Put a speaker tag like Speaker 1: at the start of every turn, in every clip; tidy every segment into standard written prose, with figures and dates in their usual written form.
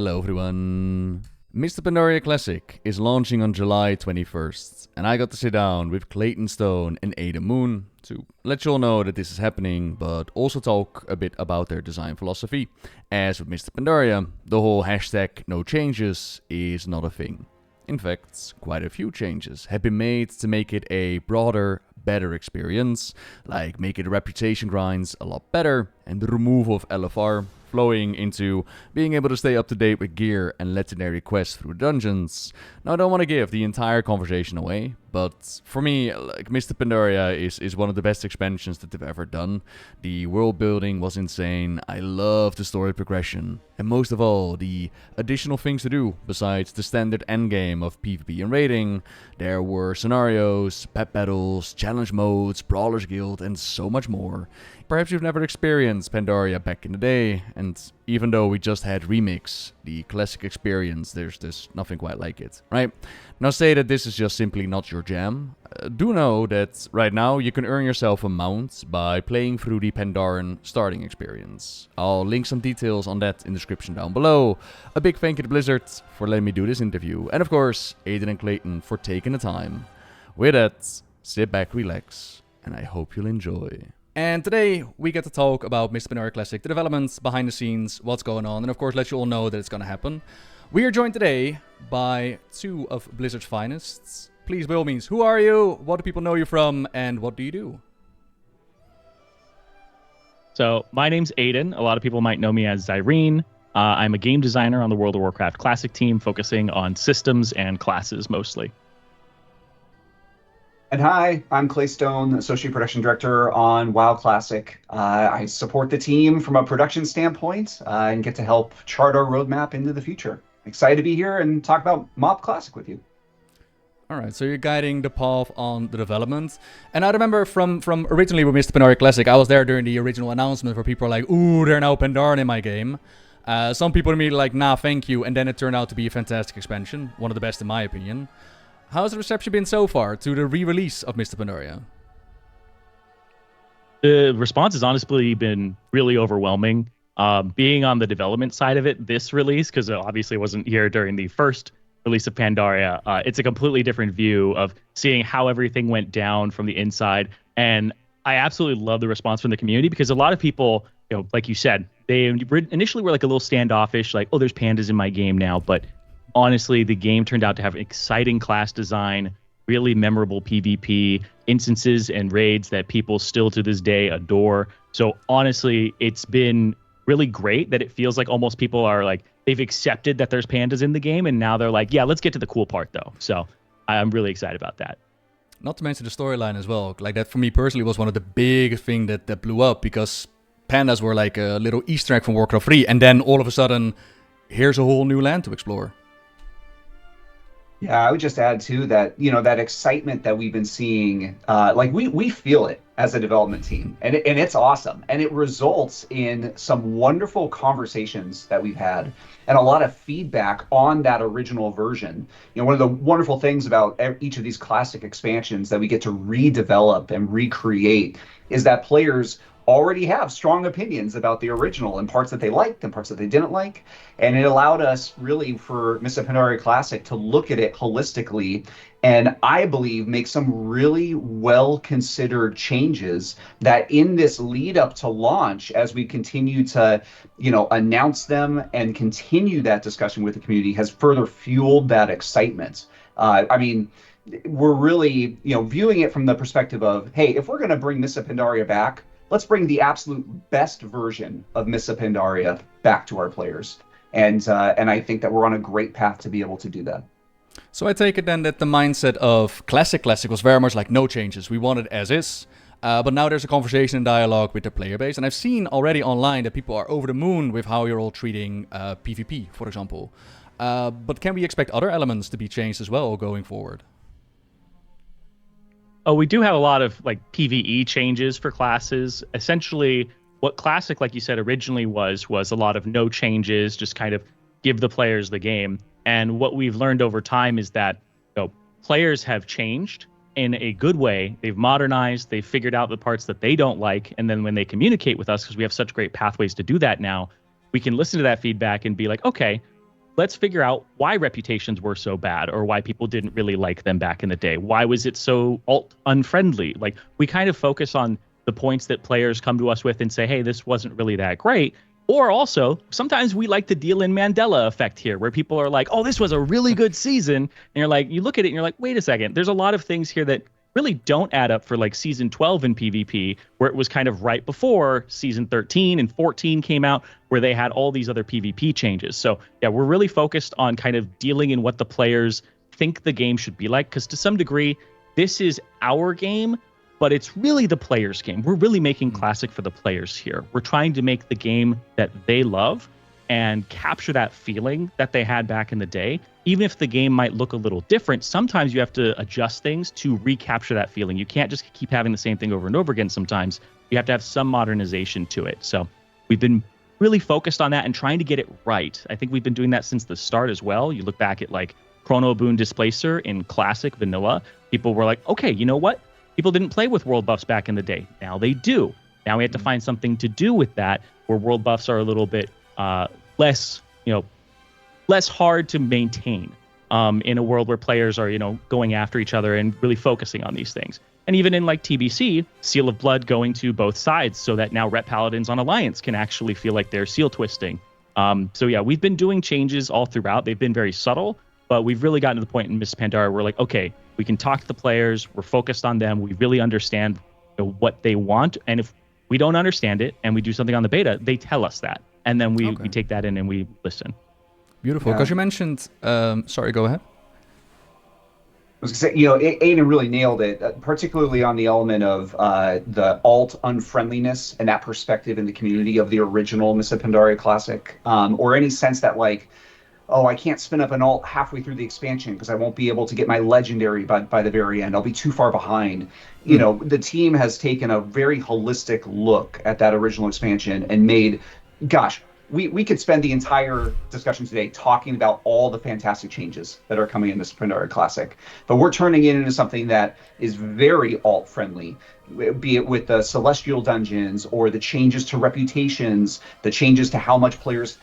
Speaker 1: Hello everyone. Mr. Pandaria Classic is launching on July 21st, and I got to sit down with Clayton Stone and Aidan Moon to let you all know that this is happening, but also talk a bit about their design philosophy. As with Mr. Pandaria, the whole hashtag no changes is not a thing. In fact, quite a few changes have been made to make it a broader, better experience, like making the reputation grinds a lot better, and the removal of LFR, flowing into being able to stay up to date with gear and legendary quests through dungeons. Now, I don't want to give the entire conversation away, but for me, like, Mr. Pandaria is one of the best expansions that they've ever done. The world building was insane, I love the story progression, and most of all, the additional things to do besides the standard endgame of PvP and raiding. There were scenarios, pet battles, challenge modes, Brawlers Guild, and so much more. Perhaps you've never experienced Pandaria back in the day, and even though we just had Remix, the classic experience, there's nothing quite like it, right? Now say that this is just simply not your jam. Do know that right now you can earn yourself a mount by playing through the Pandaren starting experience. I'll link some details on that in the description down below. A big thank you to Blizzard for letting me do this interview, and of course Aidan and Clayton for taking the time. With that, sit back, relax, and I hope you'll enjoy. And today, we get to talk about Mr. Pandaria Classic, the developments, behind the scenes, what's going on, and of course let you all know that it's going to happen. We are joined today by two of Blizzard's finest. Please, by all means, who are you, what do people know you from, and what do you do?
Speaker 2: So, my name's Aidan. A lot of people might know me as Zyrene. I'm a game designer on the World of Warcraft Classic team, focusing on systems and classes mostly.
Speaker 3: And hi, I'm Clayton Stone, Associate Production Director on WoW Classic. I support the team from a production standpoint and get to help chart our roadmap into the future. Excited to be here and talk about MoB Classic with you.
Speaker 1: Alright, so you're guiding the path on the development. And I remember from originally with Mr. Pandaria Classic, I was there during the original announcement where people were like, ooh, they're now Pandaren in my game. Some people immediately like, nah, thank you. And then it turned out to be a fantastic expansion. One of the best in my opinion. How's the reception been so far to the re-release of Mr. Pandaria?
Speaker 2: The response has honestly been really overwhelming. Being on the development side of it, this release, because it obviously wasn't here during the first release of Pandaria, it's a completely different view of seeing how everything went down from the inside. And I absolutely love the response from the community, because a lot of people, you know, like you said, they initially were like a little standoffish, like, oh, there's pandas in my game now, but honestly, the game turned out to have exciting class design, really memorable PvP, instances and raids that people still to this day adore. So honestly, it's been really great that it feels like almost people are like, they've accepted that there's pandas in the game, and now they're like, yeah, let's get to the cool part though. So I'm really excited about that.
Speaker 1: Not to mention the storyline as well. Like, that for me personally was one of the big things that blew up, because pandas were like a little Easter egg from Warcraft 3, and then all of a sudden, here's a whole new land to explore.
Speaker 3: Yeah, I would just add too that, you know, that excitement that we've been seeing, like we feel it as a development team, and it's awesome, and it results in some wonderful conversations that we've had and a lot of feedback on that original version. You know, one of the wonderful things about each of these classic expansions that we get to redevelop and recreate is that players already have strong opinions about the original and parts that they liked and parts that they didn't like. And it allowed us really for Mr. Pandaria Classic to look at it holistically and I believe make some really well-considered changes that in this lead up to launch, as we continue to, you know, announce them and continue that discussion with the community, has further fueled that excitement. I mean, we're really, you know, viewing it from the perspective of, hey, if we're going to bring Mr. Pandaria back, let's bring the absolute best version of Mr. Pandaria back to our players. And I think that we're on a great path to be able to do that.
Speaker 1: So I take it then that the mindset of Classic was very much like no changes. We want it as is. But now there's a conversation and dialogue with the player base. And I've seen already online that people are over the moon with how you're all treating PvP, for example. But can we expect other elements to be changed as well going forward?
Speaker 2: Oh, we do have a lot of like PvE changes for classes. Essentially, what Classic, like you said, originally was a lot of no changes, just kind of give the players the game. And what we've learned over time is that, you know, players have changed in a good way. They've modernized, they've figured out the parts that they don't like. And then when they communicate with us, because we have such great pathways to do that now, we can listen to that feedback and be like, okay, let's figure out why reputations were so bad or why people didn't really like them back in the day. Why was it so alt unfriendly? Like, we kind of focus on the points that players come to us with and say, hey, this wasn't really that great. Or also, sometimes we like to deal in Mandela effect here, where people are like, oh, this was a really good season. And you're like, you look at it and you're like, wait a second, there's a lot of things here that really don't add up for like season 12 in PvP, where it was kind of right before season 13 and 14 came out, where they had all these other PvP changes. So yeah, we're really focused on kind of dealing in what the players think the game should be like, because to some degree, this is our game, but it's really the players' game. We're really making Classic for the players here. We're trying to make the game that they love and capture that feeling that they had back in the day. Even if the game might look a little different, sometimes you have to adjust things to recapture that feeling. You can't just keep having the same thing over and over again sometimes. You have to have some modernization to it. So we've been really focused on that and trying to get it right. I think we've been doing that since the start as well. You look back at like Chrono Boon Displacer in Classic Vanilla. People were like, okay, you know what? People didn't play with world buffs back in the day. Now they do. Now we have to find something to do with that, where world buffs are a little bit less hard to maintain in a world where players are, going after each other and really focusing on these things. And even in like TBC, Seal of Blood going to both sides, so that now Ret Paladins on Alliance can actually feel like they're seal twisting. So yeah, we've been doing changes all throughout. They've been very subtle, but we've really gotten to the point in Miss Pandaria where we're like, okay, we can talk to the players. We're focused on them. We really understand what they want. And if we don't understand it and we do something on the beta, they tell us that. And then we take that in and we listen.
Speaker 1: Beautiful. Because you mentioned, sorry, go ahead.
Speaker 3: I was going to say, Aidan really nailed it, particularly on the element of the alt unfriendliness and that perspective in the community of the original Miss Pandaria Classic, or any sense that like, oh, I can't spin up an alt halfway through the expansion because I won't be able to get my legendary by the very end. I'll be too far behind. The team has taken a very holistic look at that original expansion and made, gosh, we could spend the entire discussion today talking about all the fantastic changes that are coming in this Pandaria Classic. But we're turning it into something that is very alt-friendly, be it with the Celestial Dungeons or the changes to reputations, the changes to how much players,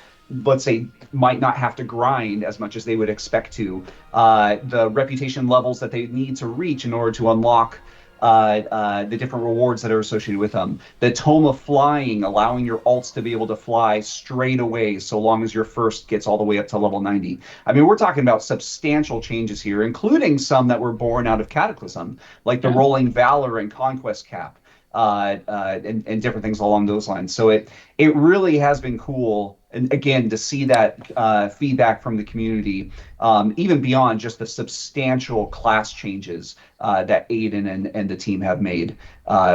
Speaker 3: let's say, might not have to grind as much as they would expect to, the reputation levels that they need to reach in order to unlock the different rewards that are associated with them. The Tome of Flying, allowing your alts to be able to fly straight away so long as your first gets all the way up to level 90. I mean, we're talking about substantial changes here, including some that were born out of Cataclysm, like the Rolling Valor and Conquest Cap, and different things along those lines. So it really has been cool, and again, to see that feedback from the community, even beyond just the substantial class changes that Aidan and the team have made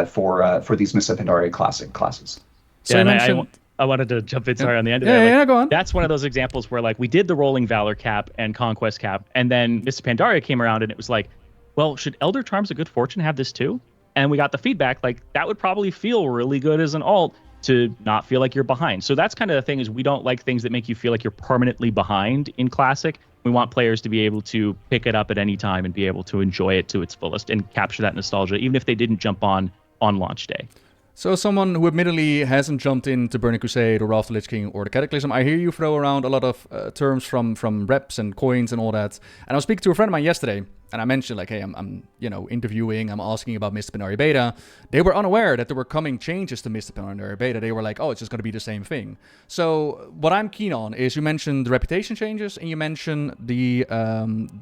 Speaker 3: for these Miss Pandaria Classic classes.
Speaker 1: So
Speaker 2: I wanted to jump in, sorry, on the end of that.
Speaker 1: Yeah, go on.
Speaker 2: That's one of those examples where like we did the Rolling Valor cap and Conquest cap, and then Miss Pandaria came around and it was like, well, should Elder Charms of Good Fortune have this too? And we got the feedback like that would probably feel really good as an alt to not feel like you're behind. So that's kind of the thing, is we don't like things that make you feel like you're permanently behind in Classic. We want players to be able to pick it up at any time and be able to enjoy it to its fullest and capture that nostalgia, even if they didn't jump on launch day.
Speaker 1: So someone who admittedly hasn't jumped into Burning Crusade or Wrath of the Lich King or the Cataclysm, I hear you throw around a lot of terms from reps and coins and all that. And I was speaking to a friend of mine yesterday, and I mentioned like, hey, I'm interviewing, I'm asking about Mr. Pandaria Beta. They were unaware that there were coming changes to Mr. Pandaria Beta. They were like, oh, it's just going to be the same thing. So what I'm keen on is, you mentioned the reputation changes and you mentioned the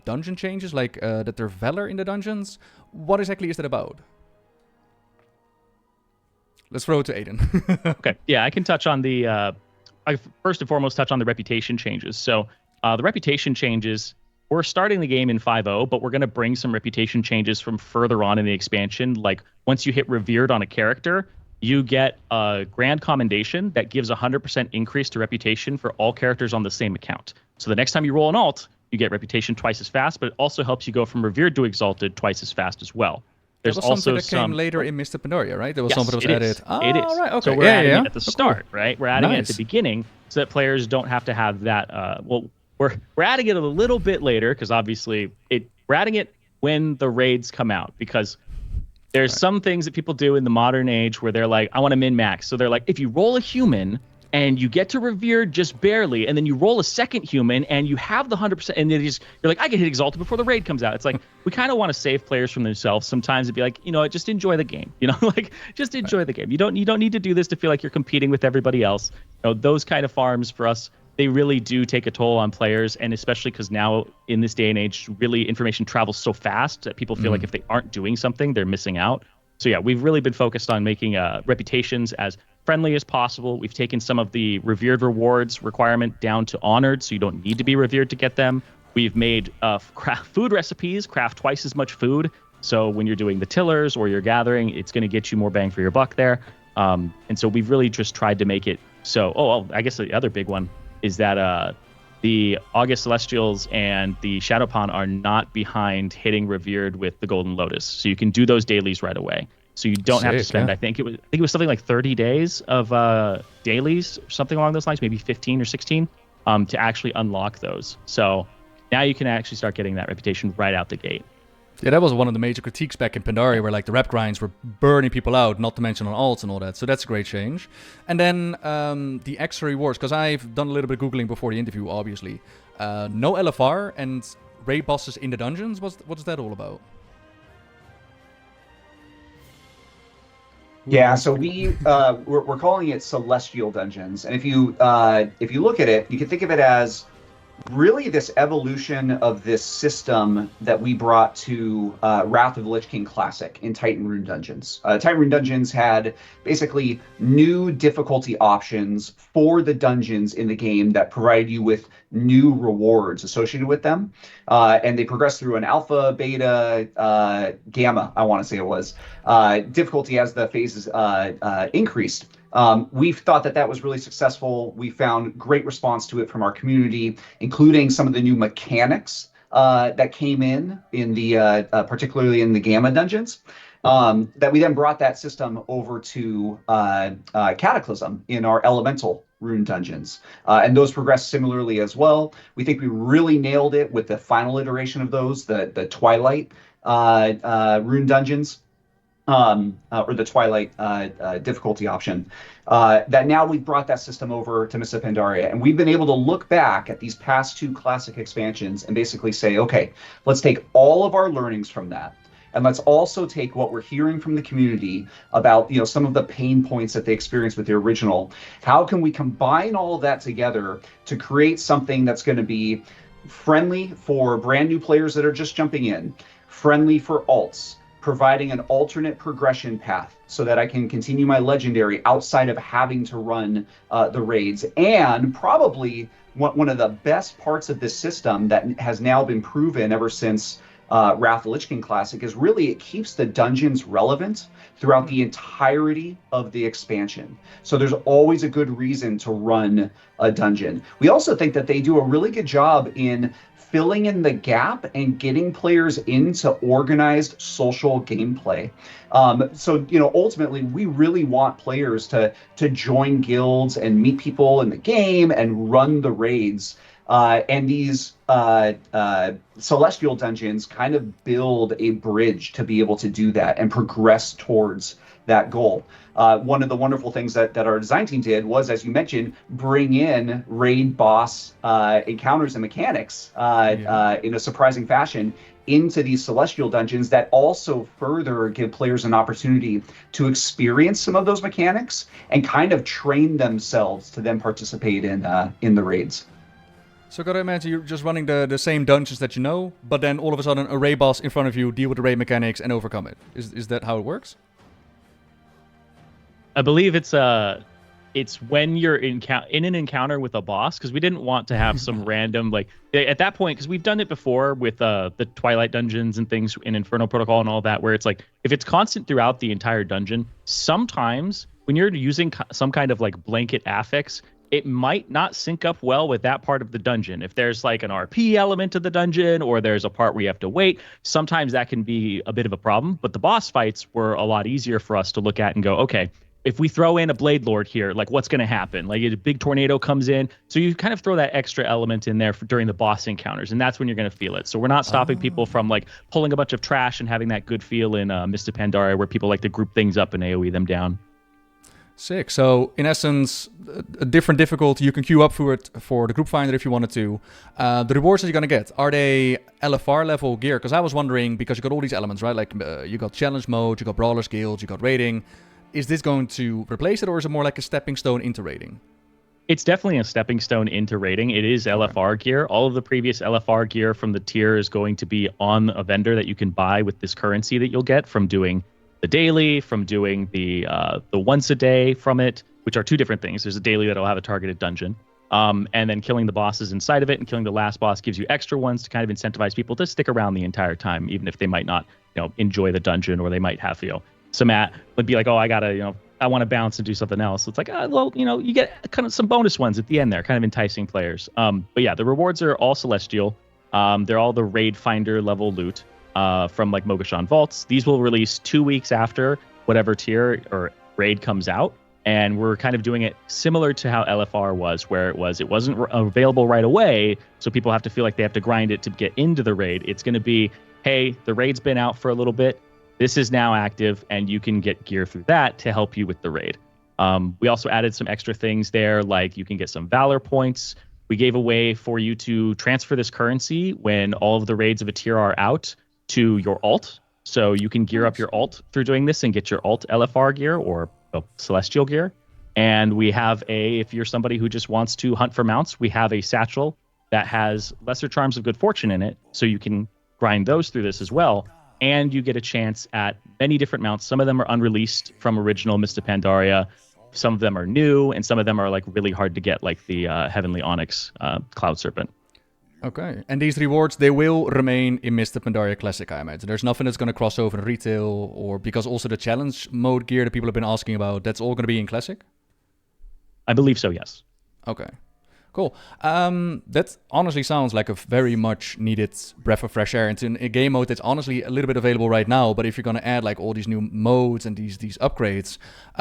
Speaker 1: dungeon changes, like that there's Valor in the dungeons. What exactly is that about? Let's throw it to Aidan.
Speaker 2: Okay. Yeah, I can touch on the... I first and foremost touch on the reputation changes. So the reputation changes, we're starting the game in 5.0, but we're going to bring some reputation changes from further on in the expansion. Like once you hit Revered on a character, you get a Grand Commendation that gives 100% increase to reputation for all characters on the same account. So the next time you roll an alt, you get reputation twice as fast, but it also helps you go from Revered to Exalted twice as fast as well. There's
Speaker 1: was
Speaker 2: also
Speaker 1: something that came later in Mr. Pandaria, right? There was something that was added.
Speaker 2: It is.
Speaker 1: Right, okay.
Speaker 2: So we're adding it at the start,
Speaker 1: cool.
Speaker 2: right? We're adding it at the beginning so that players don't have to have that. We're adding it a little bit later because obviously we're adding it when the raids come out, because there's some things that people do in the modern age where they're like, I want to min-max. So they're like, if you roll a human, and you get to revered just barely, and then you roll a second human and you have the 100%, and you're like, I can hit exalted before the raid comes out. It's like, we kind of want to save players from themselves sometimes and be like, just enjoy the game, like just enjoy the game. You don't need to do this to feel like you're competing with everybody else. Those kind of farms for us, they really do take a toll on players, and especially because now in this day and age, really information travels so fast that people feel like if they aren't doing something, they're missing out. So yeah, we've really been focused on making reputations as friendly as possible. We've taken some of the revered rewards requirement down to honored, so you don't need to be revered to get them. We've made food recipes, craft twice as much food. So when you're doing the tillers or you're gathering, it's going to get you more bang for your buck there. And so we've really just tried to make it so. I guess the other big one is that the August Celestials and the Shadowpawn are not behind hitting revered with the Golden Lotus, so you can do those dailies right away. So you don't have to spend. I think it was something like 30 days of dailies, something along those lines, maybe 15 or 16, to actually unlock those. So now you can actually start getting that reputation right out the gate.
Speaker 1: Yeah, that was one of the major critiques back in Pandaria, where like the rep grinds were burning people out, not to mention on alts and all that. So that's a great change. And then the extra rewards, because I've done a little bit of Googling before the interview, obviously. No LFR and raid bosses in the dungeons. What's that all about?
Speaker 3: Yeah, so we're calling it Celestial Dungeons, and if you look at it, you can think of it as really this evolution of this system that we brought to Wrath of the Lich King Classic in Titan Rune Dungeons. Titan Rune Dungeons had basically new difficulty options for the dungeons in the game that provided you with new rewards associated with them. And they progressed through an alpha, beta, gamma, I want to say it was, difficulty as the phases increased. We've thought that was really successful. We found great response to it from our community, including some of the new mechanics that came in the particularly in the Gamma dungeons. That we then brought that system over to Cataclysm in our Elemental Rune dungeons, and those progressed similarly as well. We think we really nailed it with the final iteration of those, the Twilight Rune dungeons. Or the Twilight difficulty option, that now we've brought that system over to Mists of Pandaria, and we've been able to look back at these past two classic expansions and basically say, okay, let's take all of our learnings from that, and let's also take what we're hearing from the community about some of the pain points that they experienced with the original. How can we combine all of that together to create something that's going to be friendly for brand new players that are just jumping in, friendly for alts, providing an alternate progression path so that I can continue my legendary outside of having to run the raids. And probably one of the best parts of this system that has now been proven ever since Wrath of the Lich King Classic is really it keeps the dungeons relevant throughout the entirety of the expansion. So there's always a good reason to run a dungeon. We also think that they do a really good job in filling in the gap and getting players into organized social gameplay. So ultimately, we really want players to join guilds and meet people in the game and run the raids. And these celestial dungeons kind of build a bridge to be able to do that and progress towards that goal. One of the wonderful things that our design team did was, as you mentioned, bring in raid boss encounters and mechanics in a surprising fashion into these celestial dungeons that also further give players an opportunity to experience some of those mechanics and kind of train themselves to then participate in the raids.
Speaker 1: So gotta imagine you're just running the same dungeons that you know, but then all of a sudden a raid boss in front of you, deal with the raid mechanics and overcome it. Is that how it works?
Speaker 2: I believe it's when you're in an encounter with a boss, because we didn't want to have some random at that point, because we've done it before with the Twilight dungeons and things in Inferno Protocol and all that, where it's like if it's constant throughout the entire dungeon, sometimes when you're using some kind of blanket affix, it might not sync up well with that part of the dungeon. If there's an RP element of the dungeon or there's a part where you have to wait, sometimes that can be a bit of a problem. But the boss fights were a lot easier for us to look at and go, okay, if we throw in a Blade Lord here, what's going to happen? A big tornado comes in. So you kind of throw that extra element in there during the boss encounters, and that's when you're going to feel it. So we're not stopping people from pulling a bunch of trash and having that good feel in Mists of Pandaria where people like to group things up and AoE them down.
Speaker 1: Sick. So in essence, a different difficulty. You can queue up for it for the group finder if you wanted to. The rewards that you're gonna get, are they LFR level gear? Because I was wondering, because you got all these elements, right? Like you got challenge mode, you got brawlers guilds, you got raiding. Is this going to replace it, or is it more like a stepping stone into raiding?
Speaker 2: It's definitely a stepping stone into raiding. It is LFR gear. All of the previous LFR gear from the tier is going to be on a vendor that you can buy with this currency that you'll get from doing the daily, from doing the once a day from it, which are two different things. There's a daily that'll have a targeted dungeon. And then killing the bosses inside of it and killing the last boss gives you extra ones to kind of incentivize people to stick around the entire time, even if they might not, enjoy the dungeon, or they might have, some would be like, oh, I gotta, I want to bounce and do something else. It's like, you get kind of some bonus ones at the end there, kind of enticing players. But yeah, the rewards are all celestial. They're all the raid finder level loot from like Mogashan Vaults. These will release 2 weeks after whatever tier or raid comes out. And we're kind of doing it similar to how LFR was, where it wasn't available right away. So people have to feel like they have to grind it to get into the raid. It's going to be, hey, the raid's been out for a little bit. This is now active, and you can get gear through that to help you with the raid. We also added some extra things there, like you can get some Valor points. We gave a way for you to transfer this currency when all of the raids of a tier are out to your alt. So you can gear up your alt through doing this and get your alt LFR gear or celestial gear. And we have if you're somebody who just wants to hunt for mounts, we have a satchel that has lesser charms of good fortune in it. So you can grind those through this as well. And you get a chance at many different mounts. Some of them are unreleased from original Mist of Pandaria. Some of them are new, and some of them are like really hard to get, like the Heavenly Onyx Cloud Serpent.
Speaker 1: Okay, and these rewards, they will remain in Mist of Pandaria Classic, I imagine. There's nothing that's going to cross over in retail, or because also the challenge mode gear that people have been asking about, that's all going to be in Classic?
Speaker 2: I believe so, yes.
Speaker 1: Okay. Cool. That honestly sounds like a very much needed breath of fresh air into a game mode that's honestly a little bit available right now. But if you're going to add like all these new modes and these upgrades,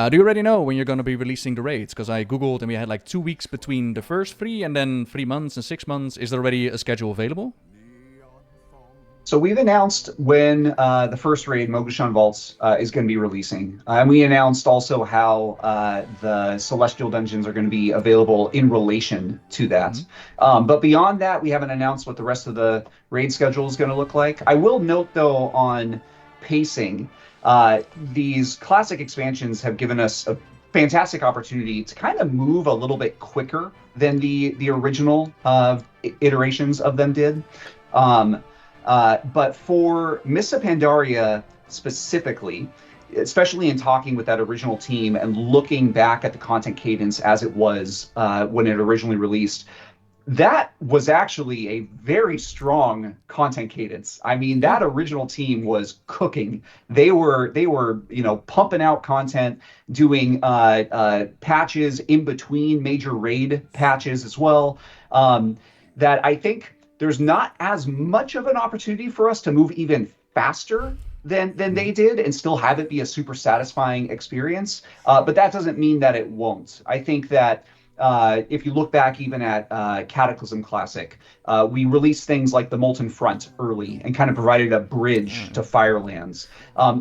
Speaker 1: do you already know when you're going to be releasing the raids? Because I Googled and we had like 2 weeks between the first 3 and then 3 months and 6 months. Is there already a schedule available?
Speaker 3: So we've announced when the first raid, Mogashan Vaults, is going to be releasing. And we announced also how the Celestial Dungeons are going to be available in relation to that. Mm-hmm. But beyond that, we haven't announced what the rest of the raid schedule is going to look like. I will note, though, on pacing, these classic expansions have given us a fantastic opportunity to kind of move a little bit quicker than the original iterations of them did. But for Mist of Pandaria specifically, especially in talking with that original team and looking back at the content cadence as it was when it originally released, that was actually a very strong content cadence. I mean, that original team was cooking. They were pumping out content, doing patches in between major raid patches as well. That I think there's not as much of an opportunity for us to move even faster than they did and still have it be a super satisfying experience. But that doesn't mean that it won't. I think that if you look back even at Cataclysm Classic, we released things like the Molten Front early and kind of provided a bridge to Firelands.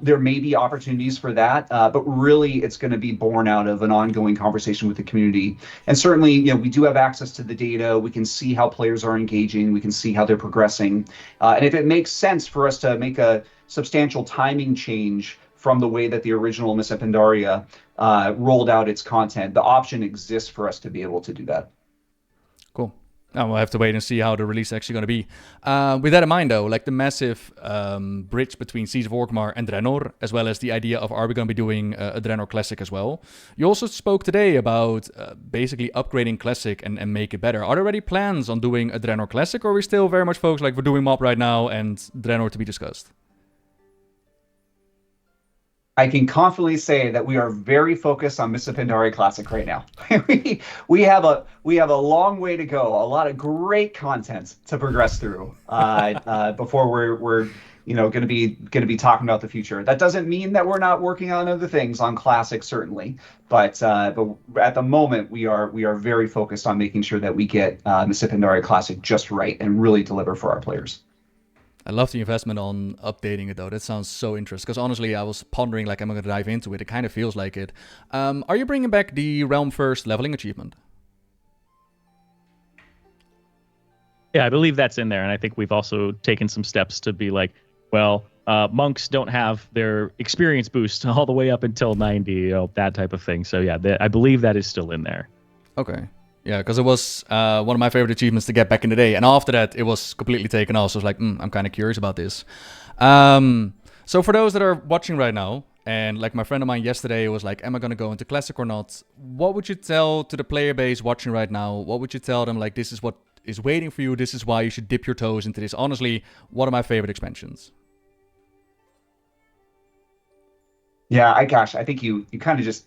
Speaker 3: There may be opportunities for that, but really it's going to be born out of an ongoing conversation with the community. And certainly, we do have access to the data. We can see how players are engaging. We can see how they're progressing. And if it makes sense for us to make a substantial timing change from the way that the original Mist of Pandaria rolled out its content, the option exists for us to be able to do that.
Speaker 1: Cool. Now we'll have to wait and see how the release is actually going to be. With that in mind, though, like the massive bridge between Siege of Orgrimmar and Draenor, as well as the idea of are we going to be doing a Draenor Classic as well. You also spoke today about basically upgrading Classic and make it better. Are there already plans on doing a Draenor Classic, or are we still very much focused like we're doing Mob right now and Draenor to be discussed?
Speaker 3: I can confidently say that we are very focused on Mist of Pandaria Classic right now. we have a long way to go, a lot of great content to progress through before we're going to be talking about the future. That doesn't mean that we're not working on other things on Classic, certainly, but at the moment we are very focused on making sure that we get Mist of Pandaria Classic just right and really deliver for our players.
Speaker 1: I love the investment on updating it though. That sounds so interesting. Because honestly, I was pondering like, am I going to dive into it? It kind of feels like it. Are you bringing back the Realm First leveling achievement?
Speaker 2: Yeah, I believe that's in there, and I think we've also taken some steps to be like, well, monks don't have their experience boost all the way up until 90, that type of thing. So yeah, I believe that is still in there.
Speaker 1: Okay. Yeah, because it was one of my favorite achievements to get back in the day. And after that, it was completely taken off. So I was like, I'm kind of curious about this. So for those that are watching right now, and like my friend of mine yesterday was like, am I going to go into Classic or not? What would you tell to the player base watching right now? What would you tell them? Like, this is what is waiting for you. This is why you should dip your toes into this. Honestly, one of my favorite expansions.
Speaker 3: Yeah, I think you kind of just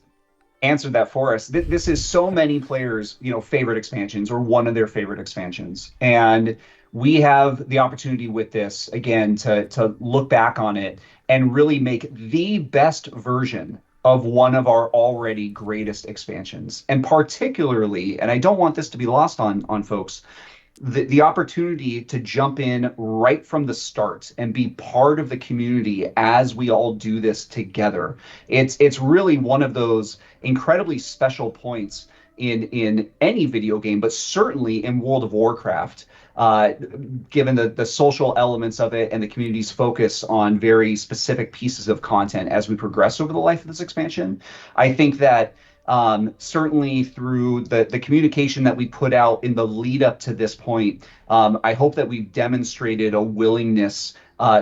Speaker 3: answered that for us. This is so many players, favorite expansions or one of their favorite expansions. And we have the opportunity with this, again, to look back on it and really make the best version of one of our already greatest expansions. And particularly, and I don't want this to be lost on folks, the opportunity to jump in right from the start and be part of the community as we all do this together. It's really one of those incredibly special points in any video game, but certainly in World of Warcraft, given the social elements of it and the community's focus on very specific pieces of content as we progress over the life of this expansion. I think that certainly through the communication that we put out in the lead up to this point, I hope that we've demonstrated a willingness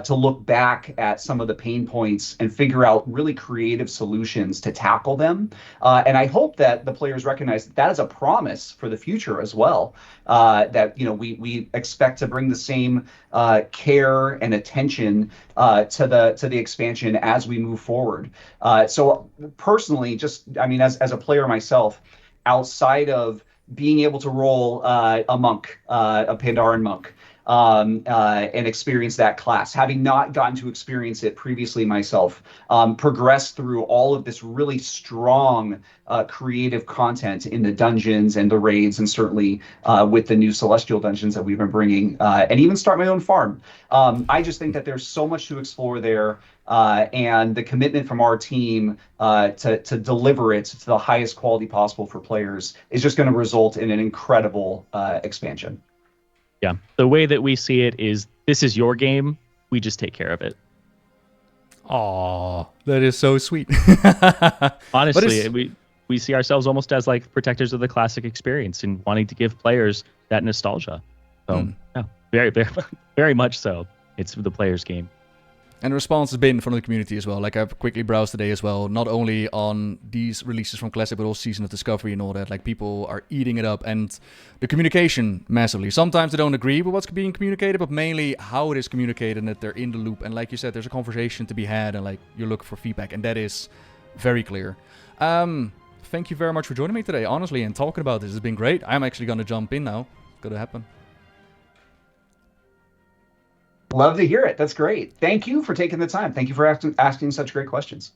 Speaker 3: to look back at some of the pain points and figure out really creative solutions to tackle them. And I hope that the players recognize that is a promise for the future as well, that we expect to bring the same care and attention to the expansion as we move forward. So personally, as a player myself, outside of being able to roll a monk, a Pandaran monk, and experience that class, having not gotten to experience it previously myself, progress through all of this really strong creative content in the dungeons and the raids, and certainly with the new celestial dungeons that we've been bringing, and even start my own farm. I just think that there's so much to explore there, and the commitment from our team to deliver it to the highest quality possible for players is just going to result in an incredible expansion.
Speaker 2: Yeah, the way that we see it is, this is your game. We just take care of it.
Speaker 1: Aw, that is so sweet.
Speaker 2: Honestly, we see ourselves almost as like protectors of the classic experience and wanting to give players that nostalgia. So, yeah, very, very, very much so. It's the player's game.
Speaker 1: And the response has been from the community as well. Like, I've quickly browsed today as well, not only on these releases from Classic, but also Season of Discovery and all that. Like, people are eating it up, and the communication massively. Sometimes they don't agree with what's being communicated, but mainly how it is communicated and that they're in the loop. And like you said, there's a conversation to be had, and like, you look for feedback, and that is very clear. Thank you very much for joining me today, honestly, and talking about this. It's been great. I'm actually going to jump in now. It's going to happen.
Speaker 3: Love to hear it. That's great. Thank you for taking the time. Thank you for asking such great questions.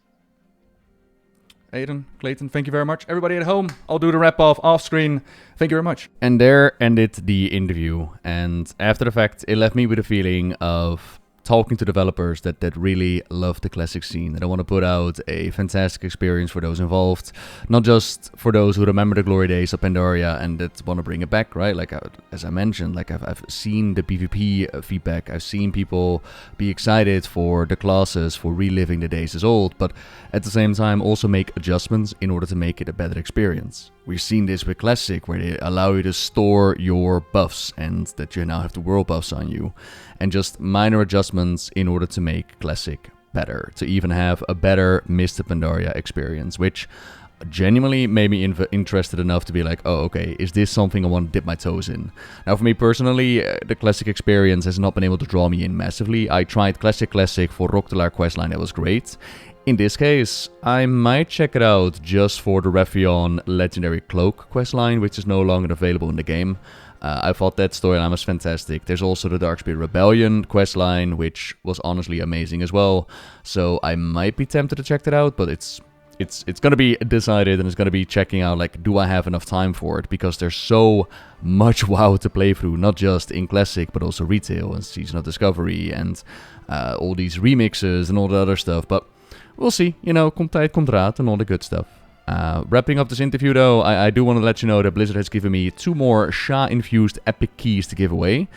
Speaker 1: Aidan, Clayton, thank you very much. Everybody at home, I'll do the wrap off screen. Thank you very much. And there ended the interview. And after the fact, it left me with a feeling of talking to developers that really love the classic scene, and I want to put out a fantastic experience for those involved, not just for those who remember the glory days of Pandaria and that want to bring it back, right? Like, as I mentioned, like I've seen the PvP feedback, I've seen people be excited for the classes, for reliving the days as old, but at the same time also make adjustments in order to make it a better experience. We've seen this with Classic, where they allow you to store your buffs and that you now have the world buffs on you, and just minor adjustments in order to make Classic better, to even have a better Mr. Pandaria experience, which genuinely made me interested enough to be like, oh, okay, is this something I want to dip my toes in? Now, for me personally, the Classic experience has not been able to draw me in massively. I tried Classic for Roktelar questline, that was great. In this case, I might check it out just for the Raffion Legendary Cloak questline, which is no longer available in the game. I thought that storyline was fantastic. There's also the Darkspear Rebellion questline, which was honestly amazing as well. So I might be tempted to check that out, but it's it's gonna be decided, and it's gonna be checking out like, do I have enough time for it? Because there's so much WoW to play through, not just in Classic, but also retail and Season of Discovery and all these remixes and all the other stuff. But we'll see, you know, komt tijd, komt raad, and all the good stuff. Wrapping up this interview though, I do want to let you know that Blizzard has given me 2 more SHA-infused epic keys to give away.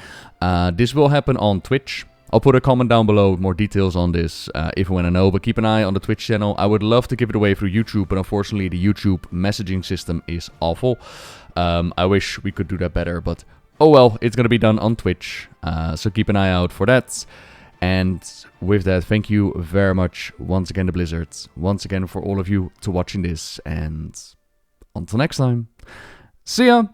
Speaker 1: This will happen on Twitch. I'll put a comment down below with more details on this if and when I know, but keep an eye on the Twitch channel. I would love to give it away through YouTube, but unfortunately the YouTube messaging system is awful. I wish we could do that better, but oh well, it's going to be done on Twitch, so keep an eye out for that. And with that, thank you very much once again to Blizzard, once again for all of you to watching this, and until next time, see ya!